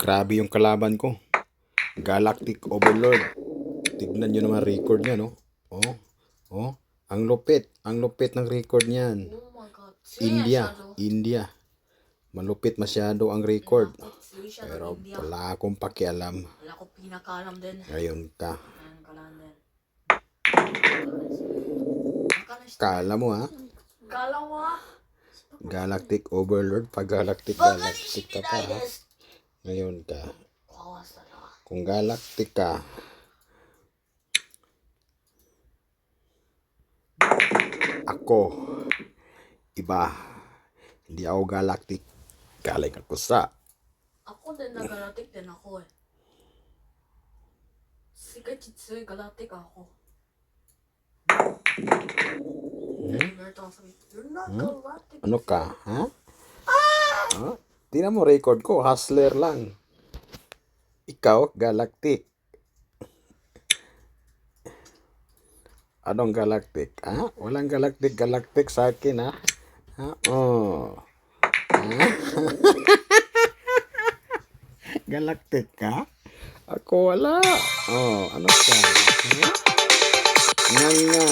Grabe yung kalaban ko. Galactic Overlord. Tignan nyo naman record niya, no? Oh, oh. Ang lupit. Ang lupit ng record niyan. Oh my God. India. Malupit masyado ang record. Siya Pero India. wala akong pakialam. Wala ko pinakaalam din. Ngayon ka. Ayan, kalaan din. Kala mo, ha? Kala mo ha? Galactic Overlord. Pag Galactic ka pa, ha? Ngayon ka. Kawas talaga. Kung Galactic ka, ako, iba. Hindi ako Galactic. Galing ako sa Ako din na galactic din ako eh. Sige, Chitsuy, galactic ako. You're not galactic. ano ka, ha? Huh? Tingnan mo record ko, hustler lang. Ikaw, Galactic. Anong Galactic? Ha? Walang Galactic sa akin, ha? Ha? Oh. Ha? Galactic ka? Ako wala. Oh, ano ka? Ha? Nganga.